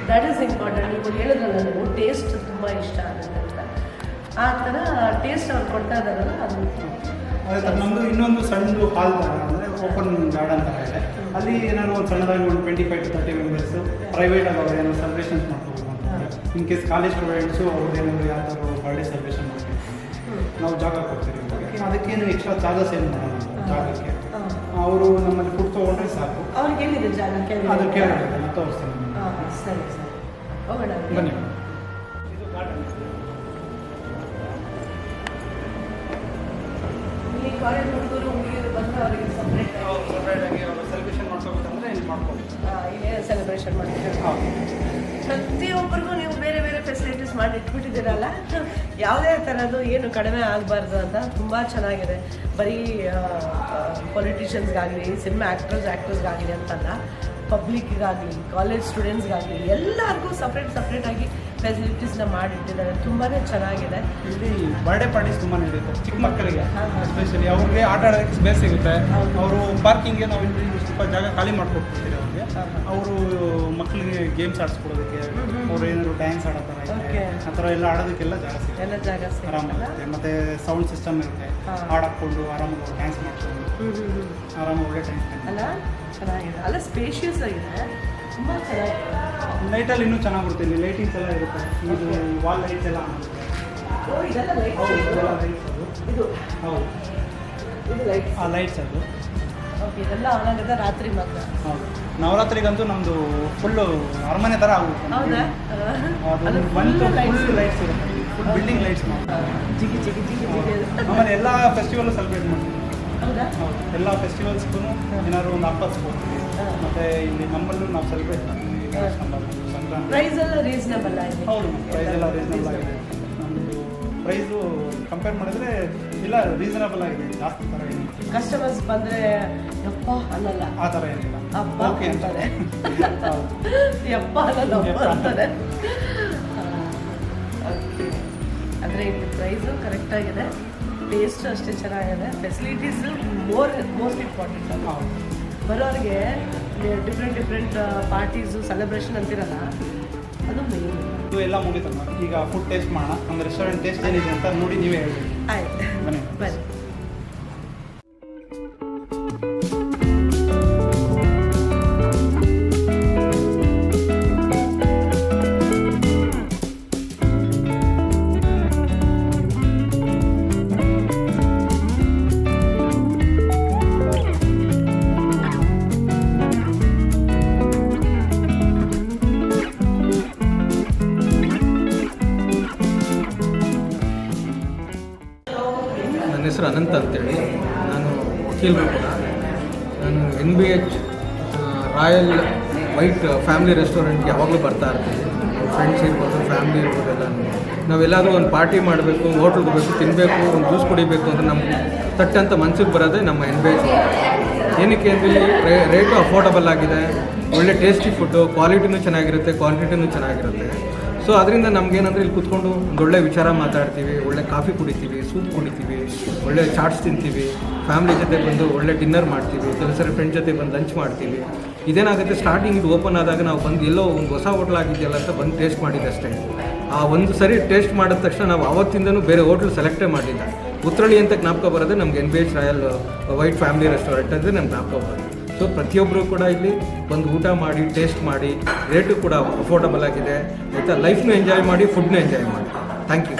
ದ್ಯಾಟ್ ಈಸ್ ಇಂಪಾರ್ಟೆಂಟ್. ನೀವು ಹೇಳಿದ್ರಲ್ಲ, ನೀವು ಟೇಸ್ಟ್ ತುಂಬ ಇಷ್ಟ ಆಗುತ್ತೆ ಅಂತ, ಆ ಥರ ಟೇಸ್ಟ್ ಅವ್ರು ಕೊಡ್ತಾ ಇದ್ದಾರಲ್ಲ ಅದು. ಅದೇ ಥರ ನಮ್ಮದು ಇನ್ನೊಂದು ಸಣ್ಣದು ಹಾಲ್ ಥರ, ಅಂದರೆ ಓಪನ್ ಗಾರ್ಡನ್ ಥರ ಇದೆ. ಅಲ್ಲಿ ಏನಾದ್ರು ಒಂದು ಸಣ್ಣದಾಗಿ ಒಂದು 25 to 30 ಮೆಂಬರ್ಸು ಪ್ರೈವೇಟಾಗಿ ಅವ್ರು ಏನೋ ಸೆಲೆಬ್ರೇಷನ್ಸ್ ಮಾಡ್ಕೋಬೇಕು ಅಂತ. ಇನ್ ಕೇಸ್ ಕಾಲೇಜ್ ಸ್ಟೂಡೆಂಟ್ಸು ಅವ್ರದ್ದೇನಾದ್ರು ಯಾವ ಥರ ಬರ್ಡೇ ಸೆಲೆಬ್ರೇಷನ್ ಮಾಡ್ತೀವಿ, ನಾವು ಜಾಗ ಕೊಡ್ತೀವಿ ಅವ್ರಿಗೆ. ಅದಕ್ಕೇನು ಎಕ್ಸ್ಟ್ರಾ ಚಾರ್ಜಸ್ ಏನು ಮಾಡೋಣ ಜಾಗಕ್ಕೆ. ಅವರು ನಮ್ಮಲ್ಲಿ ಫುಡ್ ತೊಗೊಂಡ್ರೆ ಸಾಕು. ಅವ್ರಿಗೆ ಏನಿದೆ ಜಾಗಕ್ಕೆ? ಅದು ಕೇಳಿದೆ ತೋರಿಸ್ತೀನಿ. ಸರಿ ಸರಿ, ಹೋಗೋಣ ಬನ್ನಿ. ಇಲ್ಲಿ ಕಾಲೇಜ್ ಹುಡುಗರು ಹುಡುಗಿಯರು ಬಂದು ಅವರಿಗೆ ಸಪ್ರೇಟಾಗಿ ಅವರು ಸೆಲೆಬ್ರೇಷನ್ ಮಾಡ್ಕೋಬೇಕಂದ್ರೆ ಇಲ್ಲಿ ಮಾಡ್ಬೋದು. ಇಲ್ಲೇ ಸೆಲೆಬ್ರೇಷನ್ ಮಾಡ್ತೀವಿ. ಹೌದು. ಪ್ರತಿಯೊಬ್ಬರಿಗೂ ನೀವು ಬೇರೆ ಬೇರೆ ಫೆಸಿಲಿಟೀಸ್ ಮಾಡಿ ಇಟ್ಬಿಟ್ಟಿದ್ದೀರಲ್ಲ, ಯಾವುದೇ ಥರದ್ದು ಏನು ಕಡಿಮೆ ಆಗಬಾರ್ದು ಅಂತ ತುಂಬ ಚೆನ್ನಾಗಿದೆ. ಬರೀ ಪೊಲಿಟಿಷಿಯನ್ಸ್ಗಾಗಲಿ, ಸಿನಿಮಾ ಆ್ಯಕ್ಟರ್ಸ್ಗಾಗಲಿ ಅಂತಲ್ಲ, ಪಬ್ಲಿಕ್ಗಾಗಲಿ, ಕಾಲೇಜ್ ಸ್ಟೂಡೆಂಟ್ಸ್ಗಾಗಲಿ ಎಲ್ಲರಿಗೂ ಸಪ್ರೇಟಾಗಿ ಫೆಸಿಲಿಟೀಸ್ನ ಮಾಡಿಟ್ಟಿದ್ದಾರೆ. ತುಂಬಾ ಚೆನ್ನಾಗಿದೆ. ಇಲ್ಲಿ ಬರ್ಡೇ ಪಾರ್ಟೀಸ್ ತುಂಬ ನಡೆಯುತ್ತೆ ಚಿಕ್ಕ ಮಕ್ಕಳಿಗೆ, ಎಸ್ಪೆಷಲಿ ಅವ್ರಿಗೆ ಆಟ ಆಡೋದಕ್ಕೆ ಸ್ಪೇಸ್ ಸಿಗುತ್ತೆ. ಅವರು ಪಾರ್ಕಿಂಗ್ಗೆ ನಾವು ಇಲ್ಲಿ ಸ್ವಲ್ಪ ಜಾಗ ಖಾಲಿ ಮಾಡಿಕೊಡ್ತೀವಿ ಅವ್ರಿಗೆ. ಅವರು ಮಕ್ಕಳಿಗೆ ಗೇಮ್ಸ್ ಆಡಿಸ್ಕೊಡೋದಕ್ಕೆ, ಅವ್ರು ಏನಾದ್ರು ಡ್ಯಾನ್ಸ್ ಆಡೋ ಥರ ಇದೆ, ಆ ಥರ ಎಲ್ಲ ಆಡೋದಕ್ಕೆಲ್ಲ ಜಾಗ ಸಿಗುತ್ತೆ. ಎಲ್ಲ ಜಾಗ ಆರಾಮಾಗುತ್ತೆ. ಮತ್ತು ಸೌಂಡ್ ಸಿಸ್ಟಮ್ ಇರುತ್ತೆ, ಹಾಡಾಕೊಂಡು ಆರಾಮಾಗಿ ಡ್ಯಾನ್ಸ್ ಮಾಡ್ಕೊಂಡು ಆರಾಮಾಗಿ ಒಳ್ಳೆ ಟೈಮ್ ಅಲ್ಲ, ಚೆನ್ನಾಗಿದೆ ಅಲ್ಲ, ಸ್ಪೇಷಿಯಸ್ ಆಗಿದೆ, ತುಂಬ ಚೆನ್ನಾಗಿದೆ. ಲೈಟಲ್ಲಿ ಇನ್ನೂ ಚೆನ್ನಾಗಿ ಬರುತ್ತೆ. ಇಲ್ಲಿ ಲೈಟಿಂಗ್ಸ್ ಎಲ್ಲ ಇರುತ್ತೆ. ಇದು ವಾಲ್ ಲೈಟ್ಸ್ ಎಲ್ಲ ಆಗುತ್ತೆ. ಇದೆಲ್ಲ ಲೈಟ್, ಹೌದು, ಇದೆಲ್ಲ ಲೈಟ್ಸ್ ಅದು. ಇದು ಹೌದು, ಇದು ಲೈಟ್. ಆ ಲೈಟ್ಸ್ ಅದು. ಓಕೆ, ಇದೆಲ್ಲ ಆನ್ ಆಗುತ್ತೆ ರಾತ್ರಿ ಮಾತ್ರ. ಹೌದು, ನವರಾತ್ರಿಗಂತೂ ನಮ್ಮದು ಫುಲ್ಲು ಅರಮನೆ ಥರ ಆಗುತ್ತೆ. ಹೌದಾ? ಅದು ಫುಲ್ ಲೈಟ್ಸ್ ಇರುತ್ತೆ, ಫುಲ್ ಬಿಲ್ಡಿಂಗ್ ಲೈಟ್ಸ್ ಮಾಡ್ತಾರೆ. ಜಿಗಿ ಜಿಗಿ ಜಿಗಿ ಜಿಗಿ. ಆಮೇಲೆ ಎಲ್ಲ ಫೆಸ್ಟಿವಲ್ ಸೆಲೆಬ್ರೇಟ್ ಮಾಡ್ತೀವಿ. ಹೌದಾ? ಹೌದು, ಎಲ್ಲ ಫೆಸ್ಟಿವಲ್ಸ್ಗೂ ಏನಾದ್ರು ಒಂದು ಹಬ್ಬ ಕೊಡ್ತೀವಿ. ಮತ್ತು ಇಲ್ಲಿ ನಮ್ಮಲ್ಲೂ ನಾವು ಸೆಲೆಬ್ರೇಟ್ ಮಾಡ್ತೀವಿ. ಸಂಕ್ರಾಂತಿ ಪ್ರೈಸ್ ಎಲ್ಲ ರೀಸನಬಲ್ ಆಗಿದೆ. ಹೌದು, ಪ್ರೈಸ್ ಎಲ್ಲ ರೀಸನಬಲ್ ಆಗಿದೆ. ನಮ್ಮದು ಪ್ರೈಸು ಕಂಪೇರ್ ಮಾಡಿದ್ರೆ ಇಲ್ಲ ರೀಸನಬಲ್ ಆಗಿದೆ, ಜಾಸ್ತಿ ಥರ ಏನಿಲ್ಲ. ಕಸ್ಟಮರ್ಸ್ ಬಂದರೆ ಯಪ್ಪ ಅನ್ನಲ್ಲ, ಆ ಥರ ಏನಿಲ್ಲ, ಅಪ್ಪ ಓಕೆ ಅಂತಾರೆ. ಹೌದು, ಯಪ್ಪ ಅನ್ನಲ್ಲ, ಅಪ್ಪ ಅಂತಾರೆ. ಅಂದರೆ ಇದು ಪ್ರೈಸು ಕರೆಕ್ಟಾಗಿದೆ, ಟೇಸ್ಟು ಅಷ್ಟೇ ಚೆನ್ನಾಗಿದೆ, ಫೆಸಿಲಿಟೀಸು ಮೋಸ್ಟ್ ಇಂಪಾರ್ಟೆಂಟ್. ಹೌದು. ಬರೋರಿಗೆ ಡಿಫ್ರೆಂಟ್ ಪಾರ್ಟೀಸು ಸೆಲೆಬ್ರೇಷನ್ ಅಂತಿರಲ್ಲ, ಅದು ಮೇನ್. ಇದು ಎಲ್ಲ ಮುಗಿತಮ್ಮ. ಈಗ ಫುಡ್ ಟೇಸ್ಟ್ ಮಾಡೋಣ. ನಮ್ಮ ರೆಸ್ಟೋರೆಂಟ್ ಟೇಸ್ಟ್ ಏನಿದೆ ಅಂತ ನೋಡಿ ನೀವೇ ಹೇಳ್ಬೇಕು. ಆಯ್ತು, ಬನ್ನಿ. ಬನ್ನಿ. ನನ್ನ ಹೆಸರು ಅನಂತ ಅಂತೇಳಿ, ನಾನು ವಕೀಲರು ಕೂಡ. ನಾನು NBH ರಾಯಲ್ ವೈಟ್ ಫ್ಯಾಮಿಲಿ ರೆಸ್ಟೋರೆಂಟ್ಗೆ ಯಾವಾಗಲೂ ಬರ್ತಾ ಇರ್ತೀವಿ. ಫ್ರೆಂಡ್ಸ್ ಇರ್ಬೋದು, ಫ್ಯಾಮಿಲಿ ಇರ್ಬೋದು, ಎಲ್ಲ ನಾವೆಲ್ಲಾದರೂ ಒಂದು ಪಾರ್ಟಿ ಮಾಡಬೇಕು, ಹೋಟ್ಲ್ಗೆ ಹೋಗಬೇಕು, ತಿನ್ನಬೇಕು, ಒಂದು ಜ್ಯೂಸ್ ಕುಡಿಬೇಕು ಅಂದರೆ ನಮ್ಗೆ ತಟ್ಟಂತ ಮನ್ಸಿಗೆ ಬರೋದೇ ನಮ್ಮ NBH. ಏನಕ್ಕೆ ಅಂದರೆ ಇಲ್ಲಿ ರೇಟು ಅಫೋರ್ಡಬಲ್ ಆಗಿದೆ, ಒಳ್ಳೆ ಟೇಸ್ಟಿ ಫುಡ್ಡು, ಕ್ವಾಲಿಟಿನೂ ಚೆನ್ನಾಗಿರುತ್ತೆ, ಕ್ವಾಂಟಿಟಿನೂ ಚೆನ್ನಾಗಿರುತ್ತೆ. ಸೊ ಅದರಿಂದ ನಮಗೇನಂದರೆ ಇಲ್ಲಿ ಕೂತ್ಕೊಂಡು ಒಂದು ಒಳ್ಳೆ ವಿಚಾರ ಮಾತಾಡ್ತೀವಿ, ಒಳ್ಳೆ ಕಾಫಿ ಕುಡಿತೀವಿ, ಸೂಪ್ ಕುಡಿತೀವಿ, ಒಳ್ಳೆ ಚಾಟ್ಸ್ ತಿಂತೀವಿ, ಫ್ಯಾಮಿಲಿ ಜೊತೆ ಬಂದು ಒಳ್ಳೆ ಡಿನ್ನರ್ ಮಾಡ್ತೀವಿ, ಕೆಲಸರ ಫ್ರೆಂಡ್ ಜೊತೆ ಬಂದು ಲಂಚ್ ಮಾಡ್ತೀವಿ. ಇದೇನಾಗುತ್ತೆ, ಸ್ಟಾರ್ಟಿಂಗ್ ಇದು ಓಪನ್ ಆದಾಗ ನಾವು ಬಂದು ಎಲ್ಲೋ ಒಂದು ಹೊಸ ಹೋಟ್ಲ್ ಆಗಿದೆಯಲ್ಲ ಅಂತ ಬಂದು ಟೇಸ್ಟ್ ಮಾಡಿದ್ದು ಅಷ್ಟೇ. ಆ ಒಂದು ಸರಿ ಟೇಸ್ಟ್ ಮಾಡಿದ ತಕ್ಷಣ ನಾವು ಆವತ್ತಿಂದನೂ ಬೇರೆ ಹೋಟ್ಲ್ ಸೆಲೆಕ್ಟೇ ಮಾಡಲಿಲ್ಲ. ಉತ್ರಳಿ ಅಂತ ಜ್ಞಾಪಕ ಬರೋದೇ ನಮ್ಗೆ NBH royal white family restaurant ಅಂದರೆ ನಮ್ಗೆ ಜ್ಞಾಪಕ ಬರೋದು. ಸೊ ಪ್ರತಿಯೊಬ್ಬರು ಕೂಡ ಇಲ್ಲಿ ಬಂದು ಊಟ ಮಾಡಿ ಟೇಸ್ಟ್ ಮಾಡಿ, ರೇಟು ಕೂಡ ಅಫೋರ್ಡಬಲ್ ಆಗಿದೆ ಆಯಿತಾ. ಲೈಫ್ನು ಎಂಜಾಯ್ ಮಾಡಿ, ಫುಡ್ನು ಎಂಜಾಯ್ ಮಾಡಿ. Thank you.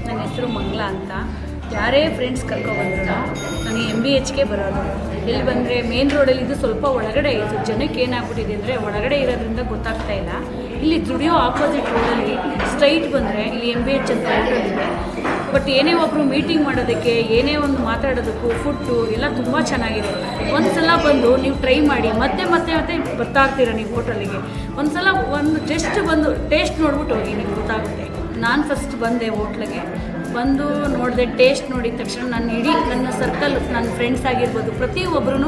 ನನ್ನ ಹೆಸರು ಮಂಗಳ ಅಂತ. ಯಾರೇ ಫ್ರೆಂಡ್ಸ್ ಕರ್ಕೊಬಂದ್ರು ನನಗೆ MBHಗೆ ಬರೋದು. ಇಲ್ಲಿ ಬಂದರೆ ಮೇನ್ ರೋಡಲ್ಲಿ ಇದು ಸ್ವಲ್ಪ ಒಳಗಡೆ ಇತ್ತು. ಜನಕ್ಕೆ ಏನಾಗ್ಬಿಟ್ಟಿದೆ ಅಂದರೆ ಒಳಗಡೆ ಇರೋದ್ರಿಂದ ಗೊತ್ತಾಗ್ತಾ ಇಲ್ಲ. ಇಲ್ಲಿ ದುಡಿಯೋ ಆಪೋಸಿಟ್ ರೋಡಲ್ಲಿ ಸ್ಟ್ರೈಟ್ ಬಂದರೆ ಇಲ್ಲಿ MBH ಅಂತ ಇದೆ. ಬಟ್ ಏನೇ ಒಬ್ಬರು ಮೀಟಿಂಗ್ ಮಾಡೋದಕ್ಕೆ, ಏನೇ ಒಂದು ಮಾತಾಡೋದಕ್ಕೂ ಫುಡ್ಡು ಎಲ್ಲ ತುಂಬ ಚೆನ್ನಾಗಿದೆ. ಒಂದು ಸಲ ಬಂದು ನೀವು ಟ್ರೈ ಮಾಡಿ, ಮತ್ತೆ ಮತ್ತೆ ಮತ್ತೆ ಬರ್ತಾ ಇರ್ತೀರ ನೀವು ಹೋಟೆಲಿಗೆ. ಒಂದು ಸಲ ಒಂದು ಟೇಸ್ಟ್ ನೋಡ್ಬಿಟ್ಟು ಹೋಗಿ, ನಿಮ್ಗೆ ಗೊತ್ತಾಗುತ್ತೆ. ನಾನು ಫಸ್ಟ್ ಬಂದೆ ಹೋಟ್ಲಿಗೆ, ಬಂದು ನೋಡಿದೆ, ಟೇಸ್ಟ್ ನೋಡಿದ ತಕ್ಷಣ ನನ್ನ ಸರ್ಕಲ್, ನನ್ನ ಫ್ರೆಂಡ್ಸ್ ಆಗಿರ್ಬೋದು, ಪ್ರತಿಯೊಬ್ಬರೂ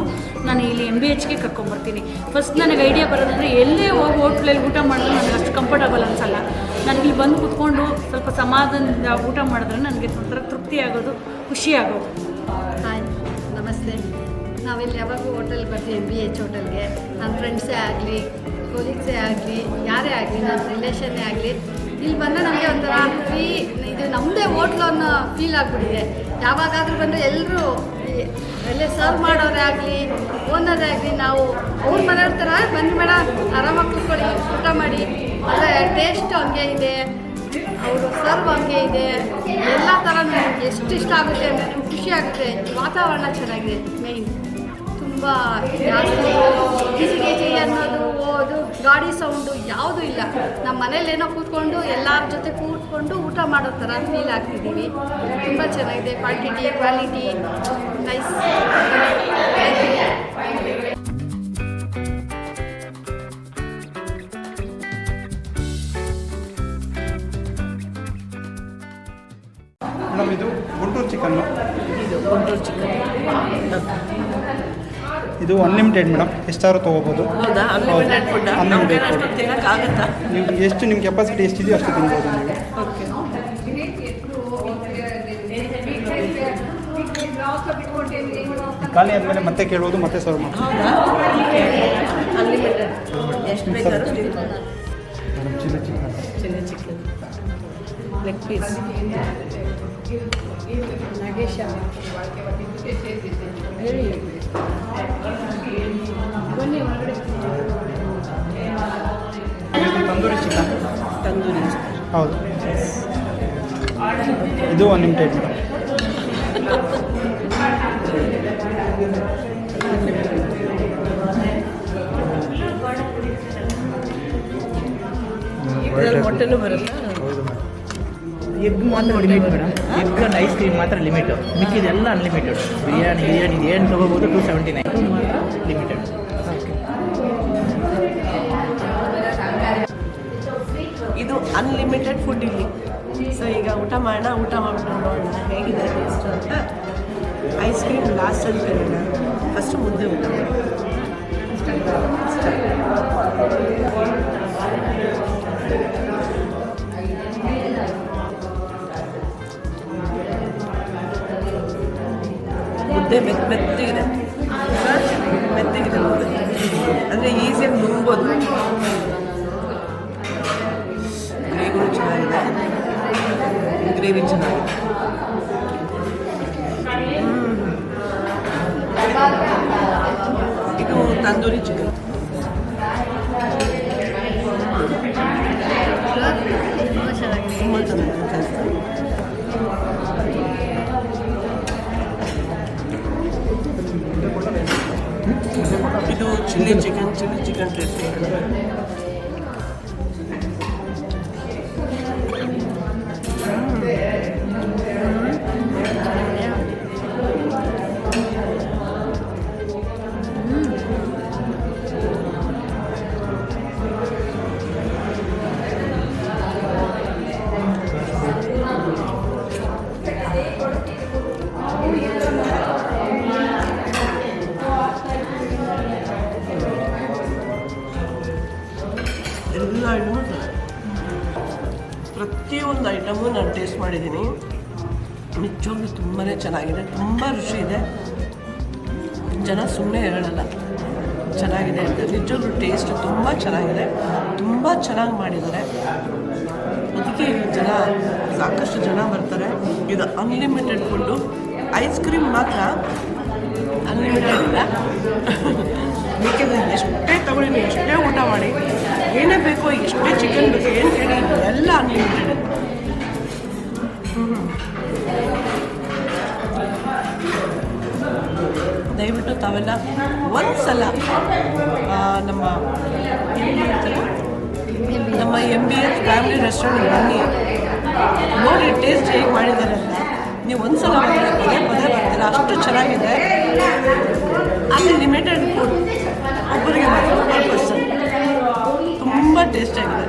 ನಾನು ಇಲ್ಲಿ MBHಗೆ ಕರ್ಕೊಂಬರ್ತೀನಿ. ಫಸ್ಟ್ ನನಗೆ ಐಡಿಯಾ ಬರೋದಂದರೆ ಎಲ್ಲೇ ಹೋಗಿ ಹೋಟ್ಲಲ್ಲಿ ಊಟ ಮಾಡಿದ್ರೆ ನನಗೆ ಅಷ್ಟು ಕಂಫರ್ಟಬಲ್ ಅನಿಸಲ್ಲ. ನನಗೆ ಇಲ್ಲಿ ಬಂದು ಕೂತ್ಕೊಂಡು ಸ್ವಲ್ಪ ಸಮಾಧಾನದಿಂದ ಊಟ ಮಾಡಿದ್ರೆ ನನಗೆ ಒಂಥರ ತೃಪ್ತಿ ಆಗೋದು, ಖುಷಿ ಆಗೋದು. ಹಾಯ್, ನಮಸ್ತೆ. ನಾವಿಲ್ಲಿ ಯಾವಾಗೂ ಹೋಟೆಲ್ಗೆ ಬರ್ತೀವಿ, MBH ಹೋಟೆಲ್ಗೆ. ನನ್ನ ಫ್ರೆಂಡ್ಸೇ ಆಗಲಿ, ಕೊಲೀಗ್ಸೇ ಆಗಲಿ, ಯಾರೇ ಆಗಲಿ, ನನ್ನ ರಿಲೇಷನ್ನೇ ಆಗಲಿ, ಇಲ್ಲಿ ಬಂದರೆ ನಮಗೆ ಒಂಥರ ಫ್ರೀ, ಇದು ನಮ್ಮದೇ ಹೋಟ್ಲು ಅನ್ನೋ ಫೀಲ್ ಆಗಿಬಿಟ್ಟಿದೆ. ಯಾವಾಗಾದರೂ ಬಂದರೆ ಎಲ್ಲರೂ ಎಲ್ಲೇ ಸರ್ವ್ ಮಾಡೋರೇ ಆಗಲಿ, ಓನರೇ ಆಗಲಿ, ನಾವು ಅವ್ರ ಮನೆಯವ್ರ ಥರ ಬನ್ನಿ ಮೇಡಮ್ ಆರಾಮಾಗಿ ಕೂತ್ಕೊಳ್ಳಿ, ಊಟ ಮಾಡಿ. ಆದರೆ ಟೇಸ್ಟ್ ಹಂಗೆ ಇದೆ, ಅವರು ಸರ್ವ್ ಹಂಗೆ ಇದೆ, ಎಲ್ಲ ಥರ ನನಗೆ ಎಷ್ಟು ಇಷ್ಟ ಆಗುತ್ತೆ ಅಂದರೆ ನಮ್ಗೆ ಖುಷಿ ಆಗುತ್ತೆ. ವಾತಾವರಣ ಚೆನ್ನಾಗಿದೆ. ಮೇಯ್ನ್ ತುಂಬ ಜಾಸ್ತಿ ಗೀಜಿ ಅನ್ನೋದು, ಅದು ಗಾಡಿ ಸೌಂಡು ಯಾವುದೂ ಇಲ್ಲ. ನಮ್ಮ ಮನೇಲೇನೋ ಕೂತ್ಕೊಂಡು ಎಲ್ಲರ ಜೊತೆ ಕೂತ್ಕೊಂಡು ಊಟ ಮಾಡೋ ಥರ ಫೀಲ್ ಆಗ್ತಿದ್ದೀವಿ. ತುಂಬ ಚೆನ್ನಾಗಿದೆ. Quality nice. ಮೇಡಮ್ ಇದು ಗುಂಟೂರು ಚಿಕನ್ನು. ಇದು ಅನ್ಲಿಮಿಟೆಡ್ ಮೇಡಮ್, ಎಷ್ಟಾದ್ರೂ ತೊಗೋಬೋದು. ಹೌದಾ? Unlimited food unlimited food. ತಿನ್ನೋಕ್ಕಾಗತ್ತಾ? ನೀವು ಎಷ್ಟು ನಿಮ್ಮ ಕೆಪಾಸಿಟಿ ಎಷ್ಟಿದೆಯೋ ಅಷ್ಟು ತಿನ್ಬೋದು ನೀವು. ಓಕೆ. ಖಾಲಿ ಆದಮೇಲೆ ಮತ್ತೆ ಕೇಳೋದು, ಮತ್ತೆ ಸರ್ವ್ ಮಾಡಿ. ಹೌದಾ? ಅನ್ಲಿಮಿಟೆಡ್ ಎಷ್ಟು ಬೇಕಾದ್ರೂ ತಿನ್ಬೋದು. Chilli chicken, chilli chicken, leg piece, ಹೇಳಿ. ಬನ್ನಿ ಒಳಗಡೆ. ತಂದೂರಿ ಚಿಕನ್. ತಂದೂರಿ ಚಿಕನ್, ಹೌದು. ಇದು ಅನ್ಲಿಮಿಟೆಡ್ ಮೇಡಮ್. ಮೊಟ್ಟೆನೂ ಬರುತ್ತಾ? ಎಗ್ ಮಾತ್ರ limit madam. Egg and ice cream ಮಾತ್ರ ಲಿಮಿಟು, ಮಿಕ್ಕಿದೆಲ್ಲ ಅನ್ಲಿಮಿಟೆಡ್. ಬಿರಿಯಾನಿ ಏನು ತೊಗೋಬೋದು, 279 ಲಿಮಿಟೆಡ್. ಇದು ಅನ್ಲಿಮಿಟೆಡ್ ಫುಡ್ ಇಲ್ಲಿ. ಸೊ ಈಗ ಊಟ ಮಾಡಿಬಿಟ್ಟು ನೋಡೋಣ ಹೇಗಿದೆ ಟೇಸ್ಟ್ ಅಂತ. ಐಸ್ ಕ್ರೀಮ್ ಲಾಸ್ಟಲ್ಲಿ ಕೇಳೋಣ, ಫಸ್ಟ್ ಮುದ್ದೆ ಊಟ ಮಾಡೋಣ. ಮುದ್ದೆ ಮೆತ್ತಗಿದೆ, ಮೆತ್ತಗಿದೆ ಮುದ್ದೆ, ಅಂದರೆ ಈಸಿಯಾಗಿ ನುಂಗ್ಬೋದು. ಗ್ರೇವಿನೂ ಚೆನ್ನಾಗಿದೆ, ಗ್ರೇವಿ ಚೆನ್ನಾಗಿದೆ. ಇದು ತಂದೂರಿ ಚಿಕನ್. ತುಂಬ ಚೆನ್ನಾಗಿದೆ. ಇದು ಚಿಲ್ಲಿ ಚಿಕನ್ ಟೇಸ್ಟ್. ಐಟಮು ನಾನು ಟೇಸ್ಟ್ ಮಾಡಿದ್ದೀನಿ. ನಿಜವಾಗ್ಲೂ ತುಂಬಾ ಚೆನ್ನಾಗಿದೆ, ತುಂಬ ರುಚಿ ಇದೆ. ಜನ ಸುಮ್ಮನೆ ಹೇಳಲ್ಲ ಚೆನ್ನಾಗಿದೆ ಅಂತ. ನಿಜವಾಗ್ಲೂ ಟೇಸ್ಟ್ ತುಂಬ ಚೆನ್ನಾಗಿದೆ, ತುಂಬ ಚೆನ್ನಾಗಿ ಮಾಡಿದ್ದಾರೆ. ಅದಕ್ಕೆ ಈಗ ಸಾಕಷ್ಟು ಜನ ಬರ್ತಾರೆ. ಇದು ಅನ್ಲಿಮಿಟೆಡ್ ಫುಡ್ಡು. ಐಸ್ ಕ್ರೀಮ್ ಮಾತ್ರ ಅನ್ಲಿಮಿಟೆಡ್ ಇಲ್ಲ. ಬೇಕಿದ್ರೆ ಎಷ್ಟೇ ತಗೊಳ್ಳಿ, ನೀವು ಎಷ್ಟೇ ಊಟ ಮಾಡಿ, ಏನೇ ಬೇಕೋ, ಎಷ್ಟೇ ಚಿಕನ್ ಬೇಕು, ಏನು ಕೇಳಿ ಎಲ್ಲ ಅನ್ಲಿಮಿಟೆಡ್. ದಯವಿಟ್ಟು ತಾವೆಲ್ಲ ಒಂದ್ಸಲ ನಮ್ಮ MBH ಫ್ಯಾಮಿಲಿ ರೆಸ್ಟೋರೆಂಟ್ ಬನ್ನಿ, ನೋಡಿ ಟೇಸ್ಟ್ ಹೇಗೆ ಮಾಡಿದ್ದಾರೆ ಅಂತ. ನೀವು ಒಂದ್ಸಲ ಪದೇ ಬರ್ತೀರ, ಅಷ್ಟು ಚೆನ್ನಾಗಿದೆ. ಅಲ್ಲಿ ಲಿಮಿಟೆಡ್ ಫುಡ್, ಒಬ್ಬರಿಗೆ ಮಾತ್ರ 1 ಪರ್ಸನ್, ತುಂಬ ಟೇಸ್ಟಾಗಿದೆ.